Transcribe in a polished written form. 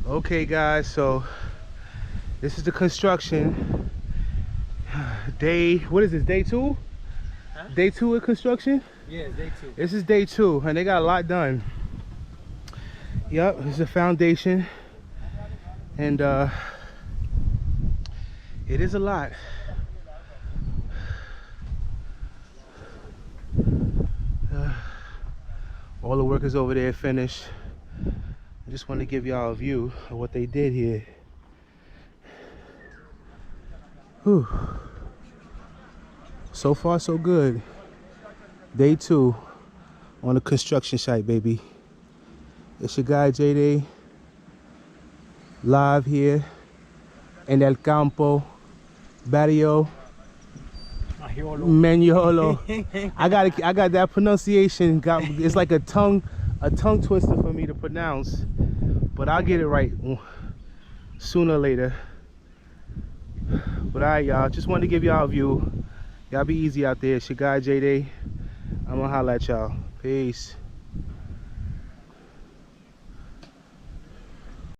Okay guys, so this is the construction day. What is this, day 2? Huh? Day 2 of construction? Yeah, it's day 2. This is day 2 and they got a lot done. Yep, this is a foundation and it is a lot. All the work is over there finished. I just want to give y'all a view of what they did here. Whew. So far so good. Day 2 on the construction site, baby. It's your guy J-Day live here in El Campo, Barrio Maniolo. I got that pronunciation. It's like a tongue twister for me to pronounce, but I'll get it right sooner or later. But alright, y'all, just wanted to give y'all a view. Y'all be easy out there. It's your guy J-Day. I'm gonna holla at y'all. Peace.